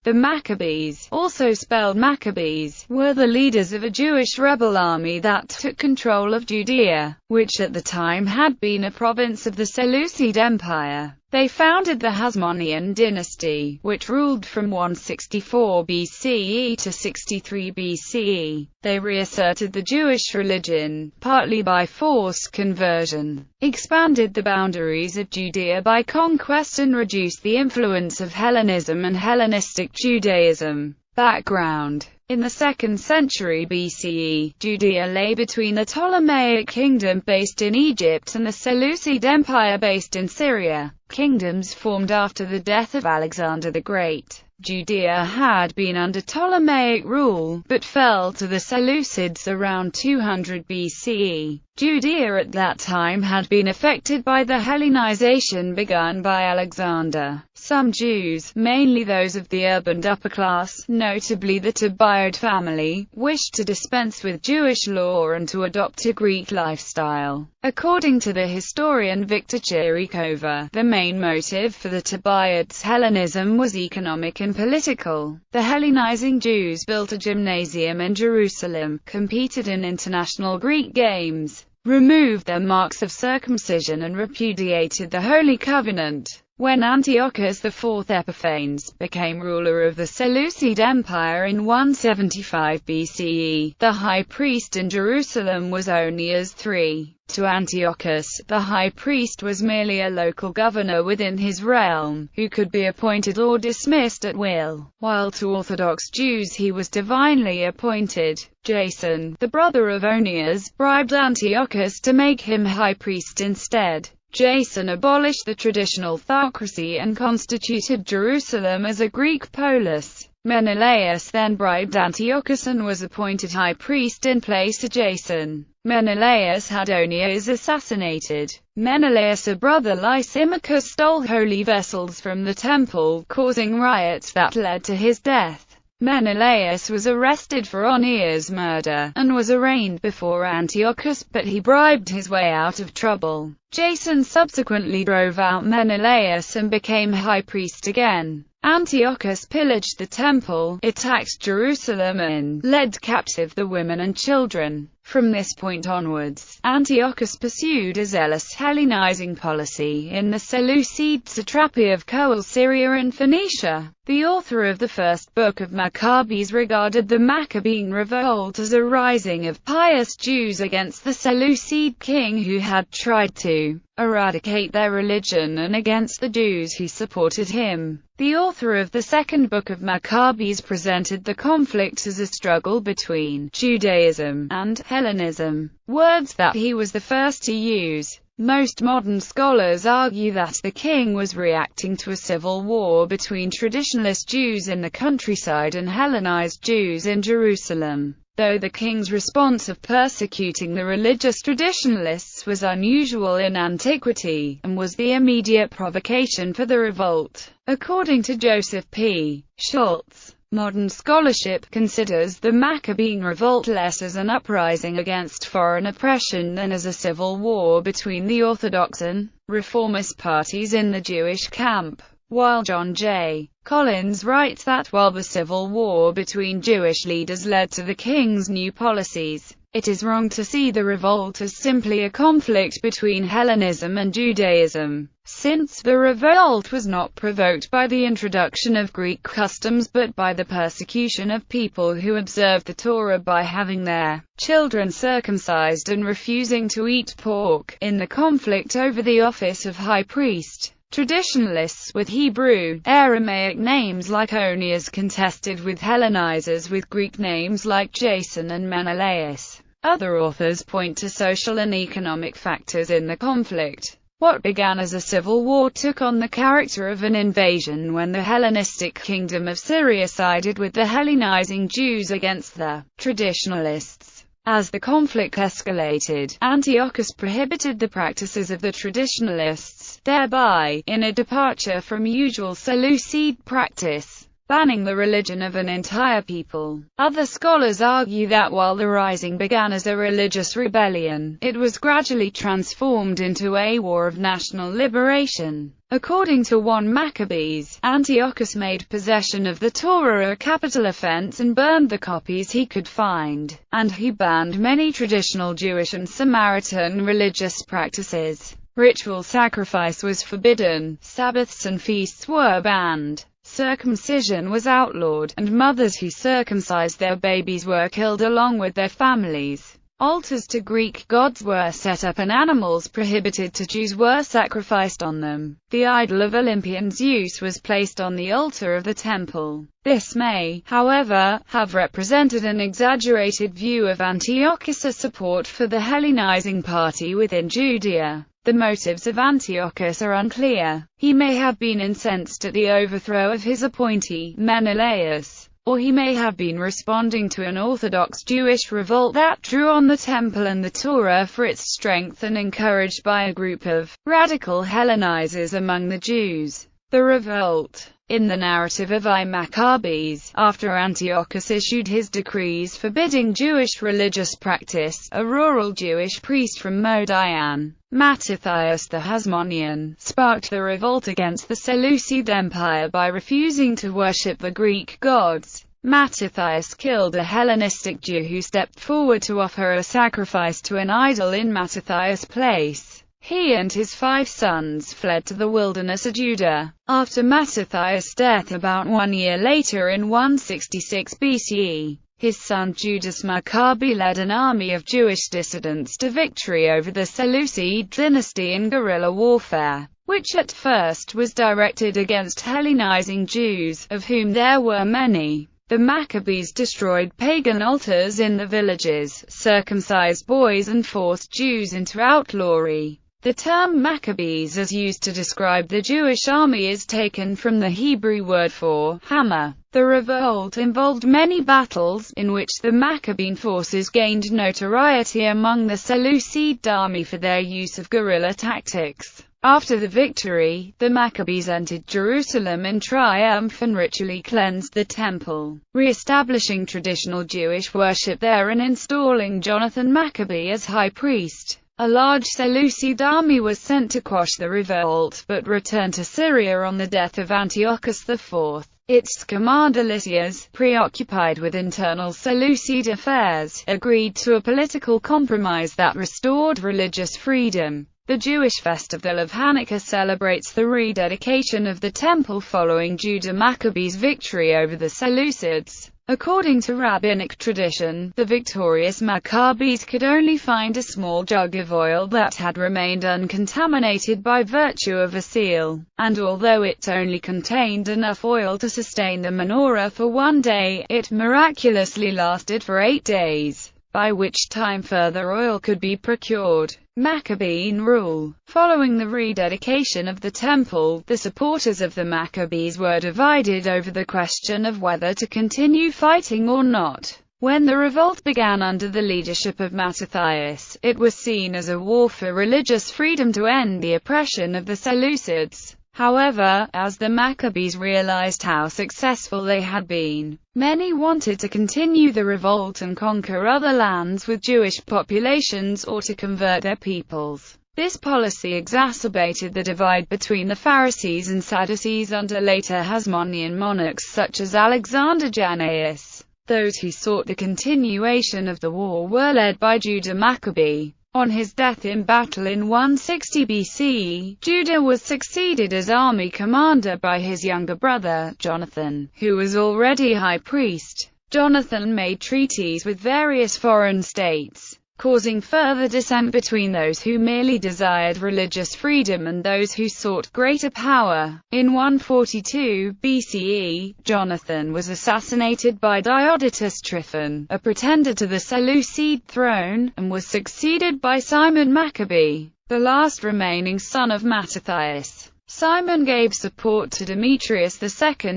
The Maccabees, also spelled Maccabees, were the leaders of a Jewish rebel army that took control of Judea, which at the time had been a province of the Seleucid Empire. They founded the Hasmonean dynasty, which ruled from 164 BCE to 63 BCE. They reasserted the Jewish religion, partly by forced conversion, expanded the boundaries of Judea by conquest and reduced the influence of Hellenism and Hellenistic Judaism. Background: in the 2nd century BCE, Judea lay between the Ptolemaic kingdom based in Egypt and the Seleucid Empire based in Syria, kingdoms formed after the death of Alexander the Great. Judea had been under Ptolemaic rule, but fell to the Seleucids around 200 BCE. Judea at that time had been affected by the Hellenization begun by Alexander. Some Jews, mainly those of the urban upper class, notably the Tobiad family, wished to dispense with Jewish law and to adopt a Greek lifestyle. According to the historian Victor Chirikova, the main motive for the Tobiads' Hellenism was economic and political. The Hellenizing Jews built a gymnasium in Jerusalem, competed in international Greek games, removed their marks of circumcision and repudiated the Holy Covenant. When Antiochus IV Epiphanes became ruler of the Seleucid Empire in 175 BCE, the high priest in Jerusalem was Onias III. To Antiochus, the high priest was merely a local governor within his realm, who could be appointed or dismissed at will, while to Orthodox Jews he was divinely appointed. Jason, the brother of Onias, bribed Antiochus to make him high priest instead. Jason abolished the traditional theocracy and constituted Jerusalem as a Greek polis. Menelaus then bribed Antiochus and was appointed high priest in place of Jason. Menelaus had Onias assassinated. Menelaus' brother Lysimachus stole holy vessels from the temple, causing riots that led to his death. Menelaus was arrested for Onias' murder, and was arraigned before Antiochus, but he bribed his way out of trouble. Jason subsequently drove out Menelaus and became high priest again. Antiochus pillaged the temple, attacked Jerusalem and led captive the women and children. From this point onwards, Antiochus pursued a zealous Hellenizing policy in the Seleucid satrapy of Coel, Syria and Phoenicia. The author of the first book of Maccabees regarded the Maccabean revolt as a rising of pious Jews against the Seleucid king who had tried to eradicate their religion and against the Jews who supported him. The author of the second book of Maccabees presented the conflict as a struggle between Judaism and Hellenism, words that he was the first to use. Most modern scholars argue that the king was reacting to a civil war between traditionalist Jews in the countryside and Hellenized Jews in Jerusalem. Though the king's response of persecuting the religious traditionalists was unusual in antiquity, and was the immediate provocation for the revolt. According to Joseph P. Schultz, modern scholarship considers the Maccabean revolt less as an uprising against foreign oppression than as a civil war between the Orthodox and reformist parties in the Jewish camp. While John J. Collins writes that while the civil war between Jewish leaders led to the king's new policies, it is wrong to see the revolt as simply a conflict between Hellenism and Judaism, since the revolt was not provoked by the introduction of Greek customs but by the persecution of people who observed the Torah by having their children circumcised and refusing to eat pork. In the conflict over the office of high priest, traditionalists with Hebrew, Aramaic names like Onias contested with Hellenizers with Greek names like Jason and Menelaus. Other authors point to social and economic factors in the conflict. What began as a civil war took on the character of an invasion when the Hellenistic kingdom of Syria sided with the Hellenizing Jews against the traditionalists. As the conflict escalated, Antiochus prohibited the practices of the traditionalists, thereby, in a departure from usual Seleucid practice, banning the religion of an entire people. Other scholars argue that while the rising began as a religious rebellion, it was gradually transformed into a war of national liberation. According to 1 Maccabees, Antiochus made possession of the Torah a capital offense and burned the copies he could find, and he banned many traditional Jewish and Samaritan religious practices. Ritual sacrifice was forbidden, Sabbaths and feasts were banned, circumcision was outlawed, and mothers who circumcised their babies were killed along with their families. Altars to Greek gods were set up and animals prohibited to Jews were sacrificed on them. The idol of Olympian Zeus was placed on the altar of the temple. This may, however, have represented an exaggerated view of Antiochus' support for the Hellenizing party within Judea. The motives of Antiochus are unclear. He may have been incensed at the overthrow of his appointee, Menelaus, or he may have been responding to an Orthodox Jewish revolt that drew on the Temple and the Torah for its strength and encouraged by a group of radical Hellenizers among the Jews. The revolt. In the narrative of I Maccabees, after Antiochus issued his decrees forbidding Jewish religious practice, a rural Jewish priest from Modian, Mattathias the Hasmonean, sparked the revolt against the Seleucid Empire by refusing to worship the Greek gods. Mattathias killed a Hellenistic Jew who stepped forward to offer a sacrifice to an idol in Mattathias' place. He and his 5 sons fled to the wilderness of Judah. After Mattathias' death about 1 year later in 166 BCE, his son Judas Maccabee led an army of Jewish dissidents to victory over the Seleucid dynasty in guerrilla warfare, which at first was directed against Hellenizing Jews, of whom there were many. The Maccabees destroyed pagan altars in the villages, circumcised boys and forced Jews into outlawry. The term Maccabees as used to describe the Jewish army is taken from the Hebrew word for hammer. The revolt involved many battles, in which the Maccabean forces gained notoriety among the Seleucid army for their use of guerrilla tactics. After the victory, the Maccabees entered Jerusalem in triumph and ritually cleansed the temple, re-establishing traditional Jewish worship there and installing Jonathan Maccabee as high priest. A large Seleucid army was sent to quash the revolt, but returned to Syria on the death of Antiochus IV. Its commander Lysias, preoccupied with internal Seleucid affairs, agreed to a political compromise that restored religious freedom. The Jewish festival of Hanukkah celebrates the rededication of the temple following Judah Maccabee's victory over the Seleucids. According to rabbinic tradition, the victorious Maccabees could only find a small jug of oil that had remained uncontaminated by virtue of a seal, and although it only contained enough oil to sustain the menorah for 1 day, it miraculously lasted for 8 days, by which time further oil could be procured. Maccabean rule. Following the rededication of the temple, the supporters of the Maccabees were divided over the question of whether to continue fighting or not. When the revolt began under the leadership of Mattathias, it was seen as a war for religious freedom to end the oppression of the Seleucids. However, as the Maccabees realized how successful they had been, many wanted to continue the revolt and conquer other lands with Jewish populations or to convert their peoples. This policy exacerbated the divide between the Pharisees and Sadducees under later Hasmonean monarchs such as Alexander Jannaeus. Those who sought the continuation of the war were led by Judah Maccabee. On his death in battle in 160 BCE, Judah was succeeded as army commander by his younger brother, Jonathan, who was already high priest. Jonathan made treaties with various foreign states, causing further dissent between those who merely desired religious freedom and those who sought greater power. In 142 BCE, Jonathan was assassinated by Diodotus Tryphon, a pretender to the Seleucid throne, and was succeeded by Simon Maccabee, the last remaining son of Mattathias. Simon gave support to Demetrius II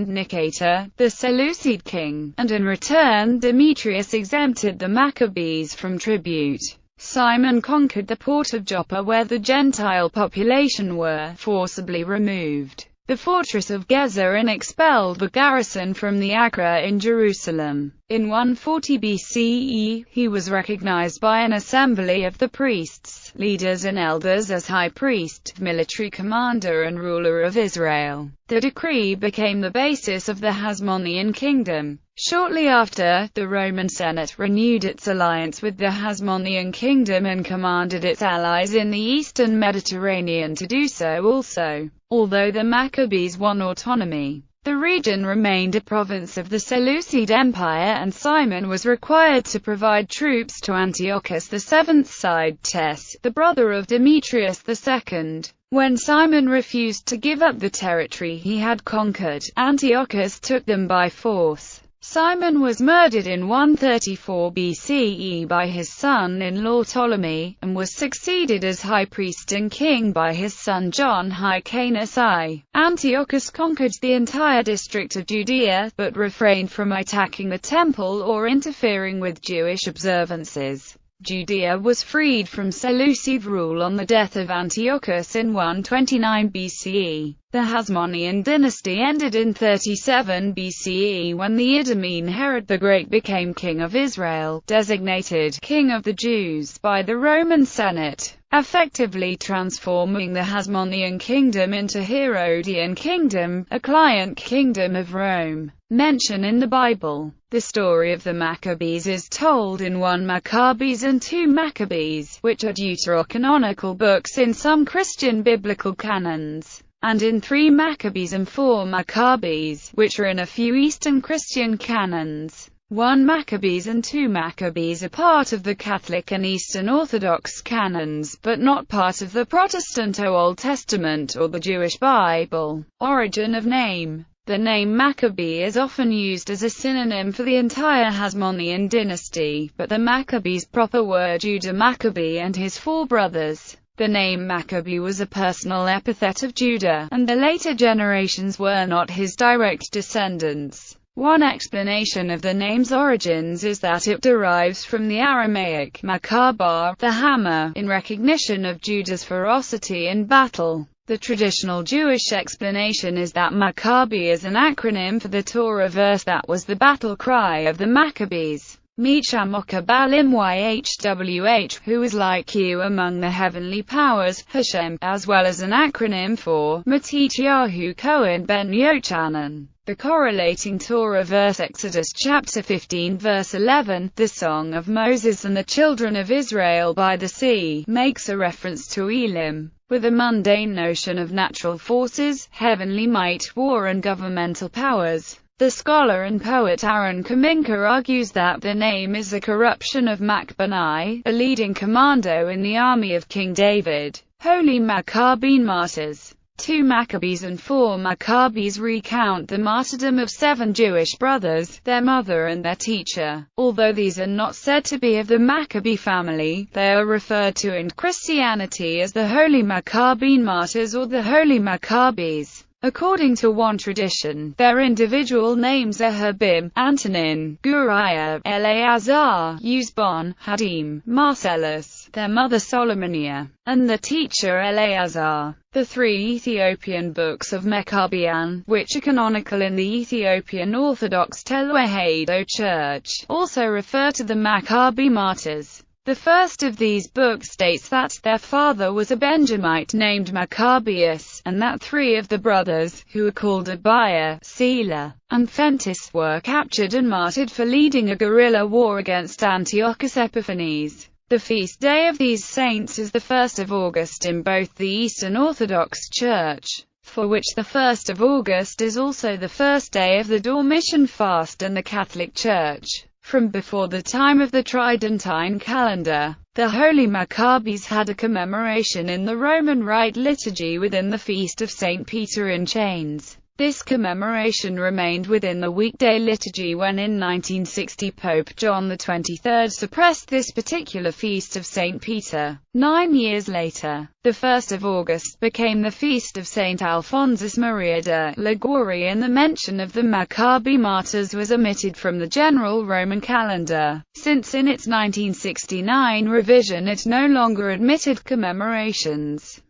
Nicator, the Seleucid king, and in return Demetrius exempted the Maccabees from tribute. Simon conquered the port of Joppa where the Gentile population were forcibly removed. the fortress of Gezer, and expelled the garrison from the Acra in Jerusalem. In 140 BCE, he was recognized by an assembly of the priests, leaders and elders as high priest, military commander and ruler of Israel. The decree became the basis of the Hasmonean kingdom. Shortly after, the Roman Senate renewed its alliance with the Hasmonean kingdom and commanded its allies in the eastern Mediterranean to do so also. Although the Maccabees won autonomy, the region remained a province of the Seleucid Empire, and Simon was required to provide troops to Antiochus VII's side Tess, the brother of Demetrius II. When Simon refused to give up the territory he had conquered, Antiochus took them by force. Simon was murdered in 134 BCE by his son-in-law Ptolemy, and was succeeded as high priest and king by his son John Hyrcanus I. Antiochus conquered the entire district of Judea, but refrained from attacking the temple or interfering with Jewish observances. Judea was freed from Seleucid rule on the death of Antiochus in 129 BCE. The Hasmonean dynasty ended in 37 BCE when the Idumean Herod the Great became king of Israel, designated king of the Jews by the Roman Senate, effectively transforming the Hasmonean kingdom into Herodian kingdom, a client kingdom of Rome. Mention in the Bible. The story of the Maccabees is told in 1 Maccabees and 2 Maccabees, which are deuterocanonical books in some Christian biblical canons, and in 3 Maccabees and 4 Maccabees, which are in a few Eastern Christian canons. 1 Maccabees and 2 Maccabees are part of the Catholic and Eastern Orthodox canons, but not part of the Protestant Old Testament or the Jewish Bible. Origin of name. The name Maccabee is often used as a synonym for the entire Hasmonean dynasty, but the Maccabees proper were Judah Maccabee and his 4 brothers. The name Maccabee was a personal epithet of Judah, and the later generations were not his direct descendants. One explanation of the name's origins is that it derives from the Aramaic Makkabah, the hammer, in recognition of Judah's ferocity in battle. The traditional Jewish explanation is that Maccabee is an acronym for the Torah verse that was the battle cry of the Maccabees. Mechamokabalim YHWH, who is like you among the heavenly powers, Hashem, as well as an acronym for Matityahu Cohen Ben Yochanan. The correlating Torah verse Exodus chapter 15 verse 11, the Song of Moses and the Children of Israel by the Sea, makes a reference to Elim, with a mundane notion of natural forces, heavenly might, war and governmental powers. The scholar and poet Aaron Kaminka argues that the name is a corruption of Macbani, a leading commando in the army of King David. Holy Maccabean martyrs. 2 Maccabees and 4 Maccabees recount the martyrdom of 7 Jewish brothers, their mother and their teacher. Although these are not said to be of the Maccabee family, they are referred to in Christianity as the Holy Maccabean martyrs or the Holy Maccabees. According to one tradition, their individual names are Habib, Antonin, Guriah, Eleazar, Uzbon, Hadim, Marcellus, their mother Solomonia, and the teacher Eleazar. The 3 Ethiopian books of Maccabean, which are canonical in the Ethiopian Orthodox Tewahedo Church, also refer to the Maccabee martyrs. The first of these books states that their father was a Benjamite named Maccabeus, and that 3 of the brothers, who were called Abiah, Selah, and Phentis, were captured and martyred for leading a guerrilla war against Antiochus Epiphanes. The feast day of these saints is the 1st of August in both the Eastern Orthodox Church, for which the 1st of August is also the first day of the Dormition fast, and the Catholic Church. From before the time of the Tridentine calendar, the Holy Maccabees had a commemoration in the Roman Rite liturgy within the Feast of St. Peter in Chains. This commemoration remained within the weekday liturgy when in 1960 Pope John XXIII suppressed this particular Feast of St. Peter. 9 years later, the 1st of August became the Feast of St. Alphonsus Maria de Liguori, and the mention of the Maccabee martyrs was omitted from the general Roman calendar, since in its 1969 revision it no longer admitted commemorations.